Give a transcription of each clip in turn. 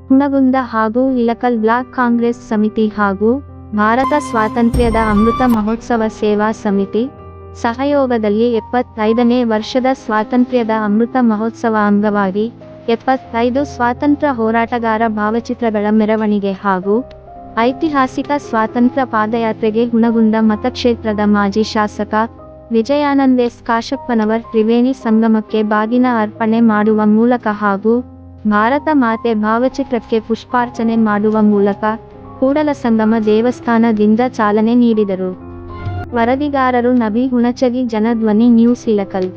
ಹುನಗುಂದ ಹಾಗೂ ಇಳಕಲ್ ಬ್ಲಾಕ್ ಕಾಂಗ್ರೆಸ್ ಸಮಿತಿ ಹಾಗೂ ಭಾರತ ಸ್ವಾತಂತ್ರ್ಯದ ಅಮೃತ ಮಹೋತ್ಸವ ಸೇವಾ ಸಮಿತಿ ಸಹಯೋಗದಲ್ಲಿ 75ನೇ ವರ್ಷದ ಸ್ವಾತಂತ್ರ್ಯದ ಅಮೃತ ಮಹೋತ್ಸವ ಅಂಗವಾಗಿ 75 ಸ್ವಾತಂತ್ರ್ಯ ಹೋರಾಟಗಾರ ಭಾವಚಿತ್ರಗಳ ಮೆರವಣಿಗೆ ಹಾಗೂ ಐತಿಹಾಸಿಕ ಸ್ವಾತಂತ್ರ್ಯ ಪಾದಯಾತ್ರೆಗೆ ಹುನಗುಂದ ಮತಕ್ಷೇತ್ರದ ಮಾಜಿ ಶಾಸಕ ವಿಜಯಾನಂದ್ ಎಸ್ ಕಾಶಪ್ಪನವರ್ ತ್ರಿವೇಣಿ ಸಂಗಮಕ್ಕೆ ಬಾಗಿನ ಅರ್ಪಣೆ ಮಾಡುವ ಮೂಲಕ ಹಾಗೂ ಭಾರತ ಮಾತೆ ಭಾವಚಿತ್ರಕ್ಕೆ ಪುಷ್ಪಾರ್ಚನೆ ಮಾಡುವ ಮೂಲಕ ಕೂಡಲಸಂಗಮ ದೇವಸ್ಥಾನದಿಂದ ಚಾಲನೆ ನೀಡಿದರು. ವರದಿಗಾರರು ನಬಿ ಹುಣಚಗಿ, ಜನಧ್ವನಿ ನ್ಯೂಸ್, ಇಳಕಲ್.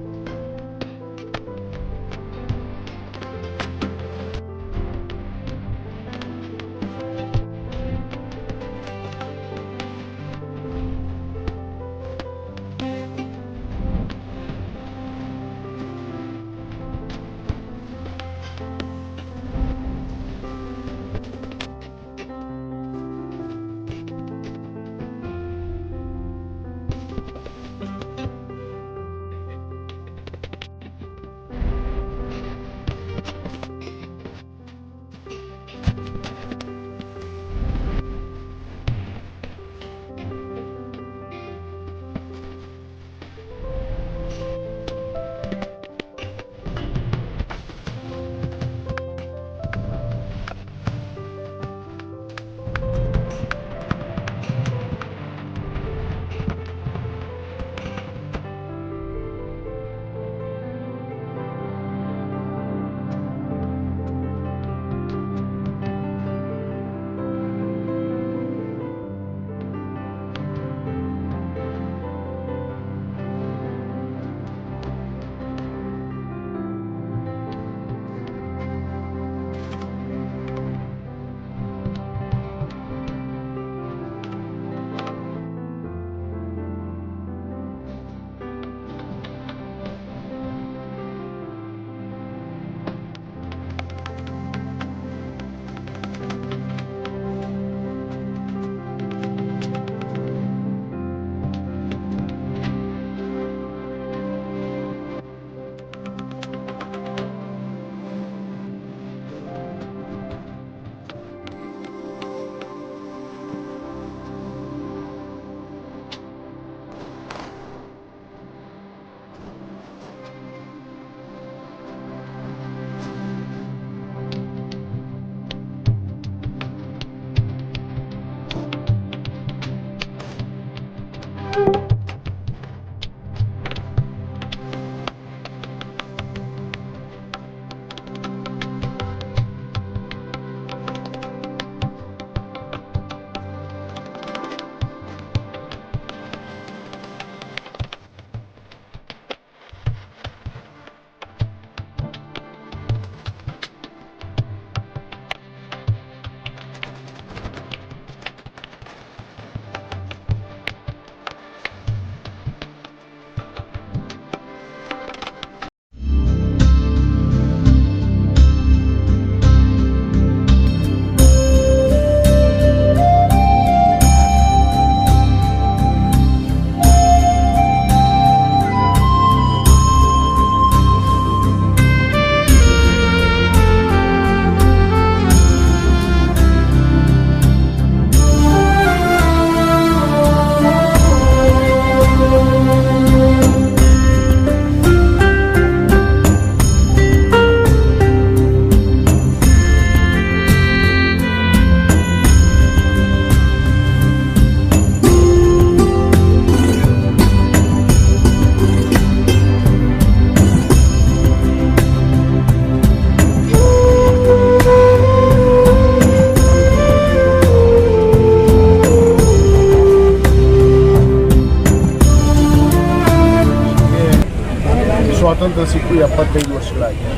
ಸ್ವಾತಂತ್ರ್ಯ ಸಿಕ್ಕು 75 ವರ್ಷಗಳಾಗಿದೆ.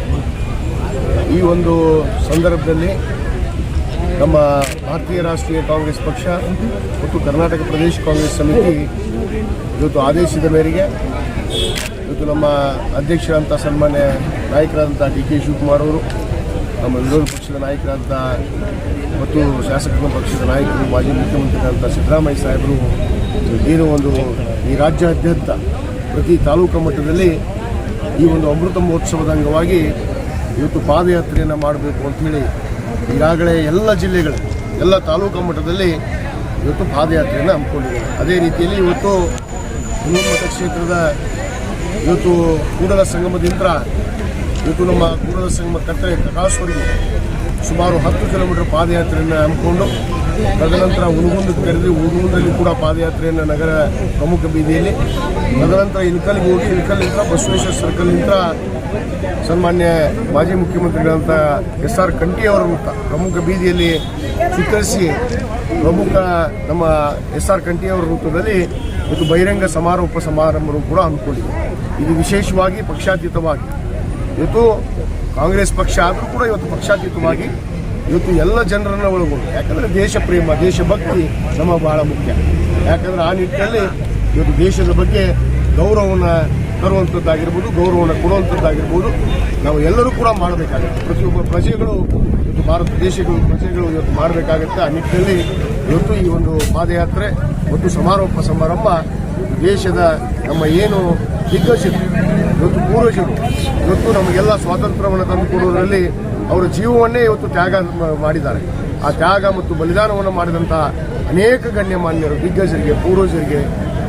ಈ ಒಂದು ಸಂದರ್ಭದಲ್ಲಿ ನಮ್ಮ ಭಾರತೀಯ ರಾಷ್ಟ್ರೀಯ ಕಾಂಗ್ರೆಸ್ ಪಕ್ಷ ಮತ್ತು ಕರ್ನಾಟಕ ಪ್ರದೇಶ ಕಾಂಗ್ರೆಸ್ ಸಮಿತಿ ಇವತ್ತು ಆದೇಶದ ಮೇರೆಗೆ ಇವತ್ತು ನಮ್ಮ ಅಧ್ಯಕ್ಷರಂಥ ಸನ್ಮಾನ್ಯ ನಾಯಕರಾದಂಥ ಡಿ.ಕೆ. ಶಿವಕುಮಾರ್ ಅವರು, ನಮ್ಮ ವಿರೋಧ ಪಕ್ಷದ ನಾಯಕರಾದಂಥ ಮತ್ತು ಶಾಸಕಾಂಗ ಪಕ್ಷದ ನಾಯಕರು ಮಾಜಿ ಮುಖ್ಯಮಂತ್ರಿಗಳಂಥ ಸಿದ್ದರಾಮಯ್ಯ ಸಾಹೇಬರು ಏನು ಒಂದು ಈ ರಾಜ್ಯಾದ್ಯಂತ ಪ್ರತಿ ತಾಲೂಕು ಮಟ್ಟದಲ್ಲಿ ಈ ಒಂದು ಅಮೃತ ಮಹೋತ್ಸವದ ಅಂಗವಾಗಿ ಇವತ್ತು ಪಾದಯಾತ್ರೆಯನ್ನು ಮಾಡಬೇಕು ಅಂಥೇಳಿ ಈಗಾಗಲೇ ಎಲ್ಲ ಜಿಲ್ಲೆಗಳು ಎಲ್ಲ ತಾಲೂಕು ಮಟ್ಟದಲ್ಲಿ ಇವತ್ತು ಪಾದಯಾತ್ರೆಯನ್ನು ಹಮ್ಮಿಕೊಂಡಿದ್ದಾರೆ. ಅದೇ ರೀತಿಯಲ್ಲಿ ಇವತ್ತು ಹುಣಸೂರು ಕ್ಷೇತ್ರದ ಇವತ್ತು ಕೂಡಲ ಸಂಗಮದಿಂದ ಇವತ್ತು ನಮ್ಮ ಕೂಡಲ ಸಂಗಮ ಕಟ್ಟೆ ಕಟಾಸ್ವರೆಗೂ ಸುಮಾರು 10 ಕಿಲೋಮೀಟರ್ ಪಾದಯಾತ್ರೆಯನ್ನು ಹಮ್ಮಿಕೊಂಡು ತದನಂತರ ಹುನಗುಂದಕ್ಕೆ ಕರೆದು ಹುನಗುಂದಲ್ಲಿ ಕೂಡ ಪಾದಯಾತ್ರೆಯನ್ನು ನಗರ ಪ್ರಮುಖ ಬೀದಿಯಲ್ಲಿ, ತದನಂತರ ಇಳಕಲ್ಗೆ ಹೋಗಿ ಇಳಕಲ್ಲಿಂದ ಬಸವೇಶ್ವರ ಸರ್ಕಲ್ನಿಂದ ಸನ್ಮಾನ್ಯ ಮಾಜಿ ಮುಖ್ಯಮಂತ್ರಿಗಳಂತ SR ಕಂಠಿ ಅವರ ಪ್ರಮುಖ ಬೀದಿಯಲ್ಲಿ ಸ್ವೀಕರಿಸಿ ಪ್ರಮುಖ ನಮ್ಮ SR ಕಂಠಿ ಅವರ ವೃತ್ತದಲ್ಲಿ ಇವತ್ತು ಬಹಿರಂಗ ಸಮಾರೋಪ ಸಮಾರಂಭಗಳು ಕೂಡ ಹಮ್ಮಿಕೊಂಡಿದೆ. ಇದು ವಿಶೇಷವಾಗಿ ಪಕ್ಷಾತೀತವಾಗಿ ಇವತ್ತು ಕಾಂಗ್ರೆಸ್ ಪಕ್ಷ ಆದರೂ ಕೂಡ ಇವತ್ತು ಪಕ್ಷಾತೀತವಾಗಿ ಇವತ್ತು ಎಲ್ಲ ಜನರನ್ನು ಒಳಗೊಂಡು, ಯಾಕಂದರೆ ದೇಶ ಪ್ರೇಮ ದೇಶಭಕ್ತಿ ನಮ್ಮ ಬಹಳ ಮುಖ್ಯ. ಯಾಕಂದರೆ ಆ ನಿಟ್ಟಿನಲ್ಲಿ ಇವತ್ತು ದೇಶದ ಬಗ್ಗೆ ಗೌರವವನ್ನು ತರುವಂಥದ್ದಾಗಿರ್ಬೋದು, ಗೌರವವನ್ನು ಕೊಡುವಂಥದ್ದಾಗಿರ್ಬೋದು, ನಾವು ಎಲ್ಲರೂ ಕೂಡ ಮಾಡಬೇಕಾಗುತ್ತೆ. ಪ್ರತಿಯೊಬ್ಬ ಪ್ರಜೆಗಳು ಇವತ್ತು ಭಾರತ ದೇಶಗಳು ಪ್ರಜೆಗಳು ಇವತ್ತು ಮಾಡಬೇಕಾಗುತ್ತೆ. ಆ ನಿಟ್ಟಿನಲ್ಲಿ ಇವತ್ತು ಈ ಒಂದು ಪಾದಯಾತ್ರೆ ಮತ್ತು ಸಮಾರೋಪ ಸಮಾರಂಭ ದೇಶದ ನಮ್ಮ ಏನು ದಿಗ್ಗಜರು ಇವತ್ತು ಪೂರ್ವಜರು ಇವತ್ತು ನಮಗೆಲ್ಲ ಸ್ವಾತಂತ್ರ್ಯವನ್ನು ತಂದುಕೊಡುವುದರಲ್ಲಿ ಅವರ ಜೀವವನ್ನೇ ಇವತ್ತು ತ್ಯಾಗ ಮಾಡಿದ್ದಾರೆ. ಆ ತ್ಯಾಗ ಮತ್ತು ಬಲಿದಾನವನ್ನು ಮಾಡಿದಂಥ ಅನೇಕ ಗಣ್ಯಮಾನ್ಯರು ದಿಗ್ಗಜರಿಗೆ, ಪೂರ್ವಜರಿಗೆ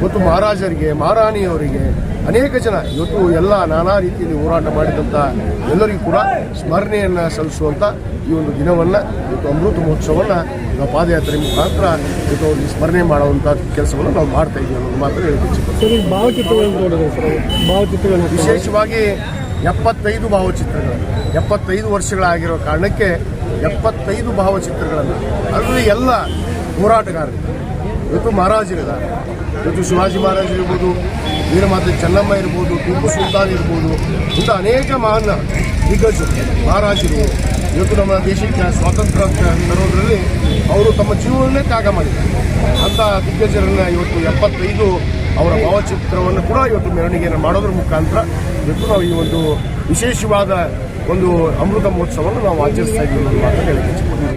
ಮತ್ತು ಮಹಾರಾಜರಿಗೆ, ಮಹಾರಾಣಿಯವರಿಗೆ ಅನೇಕ ಜನ ಇವತ್ತು ಎಲ್ಲ ನಾನಾ ರೀತಿಯಲ್ಲಿ ಹೋರಾಟ ಮಾಡಿದಂಥ ಎಲ್ಲರಿಗೂ ಕೂಡ ಸ್ಮರಣೆಯನ್ನು ಸಲ್ಲಿಸುವಂಥ ಈ ಒಂದು ದಿನವನ್ನು ಇವತ್ತು ಅಮೃತ ಮಹೋತ್ಸವವನ್ನು ನಾವು ಪಾದಯಾತ್ರೆ ಮುಖಾಂತರ ಇವತ್ತು ಅವ್ರಿಗೆ ಸ್ಮರಣೆ ಮಾಡುವಂಥ ಕೆಲಸವನ್ನು ನಾವು ಮಾಡ್ತಾ ಇದ್ದೀವಿ ಅನ್ನೋದು ಮಾತ್ರ ಹೇಳಬೇಕು. ಭಾವಚಿತ್ರಗಳು ವಿಶೇಷವಾಗಿ 75 ಭಾವಚಿತ್ರಗಳನ್ನು 75 ವರ್ಷಗಳಾಗಿರೋ ಕಾರಣಕ್ಕೆ 75 ಭಾವಚಿತ್ರಗಳನ್ನು ಅದರಲ್ಲಿ ಎಲ್ಲ ಹೋರಾಟಗಾರರು ಇವತ್ತು ಮಹಾರಾಜರಿದ್ದಾರೆ. ಇವತ್ತು ಶಿವಾಜಿ ಮಹಾರಾಜರಿರ್ಬೋದು, ವೀರಮಾತೆ ಚೆನ್ನಮ್ಮ ಇರ್ಬೋದು, ಟಿಪ್ಪು ಸುಲ್ತಾನ್ ಇರ್ಬೋದು, ಇಂಥ ಅನೇಕ ಮಹಾನ್ ದಿಗ್ಗಜರು ಮಹಾರಾಜರು ಇವತ್ತು ನಮ್ಮ ದೇಶಕ್ಕೆ ಸ್ವಾತಂತ್ರ್ಯ ತರೋದ್ರಲ್ಲಿ ಅವರು ತಮ್ಮ ಜೀವನವನ್ನೇ ತ್ಯಾಗ ಮಾಡಿದ್ದಾರೆ. ಅಂಥ ದಿಗ್ಗಜರನ್ನು ಇವತ್ತು 75 ಅವರ ಭಾವಚಿತ್ರವನ್ನು ಕೂಡ ಇವತ್ತು ಮೆರವಣಿಗೆಯನ್ನು ಮಾಡೋದ್ರ ಮುಖಾಂತರ ಇವತ್ತು ನಾವು ಈ ಒಂದು ವಿಶೇಷವಾದ ಒಂದು ಅಮೃತ ಮಹೋತ್ಸವವನ್ನು ನಾವು ಆಚರಿಸ್ತಾ ಇದ್ದೀವಿ ಅನ್ನೋದು ಮಾತ್ರ ಹೇಳಿಕೆ.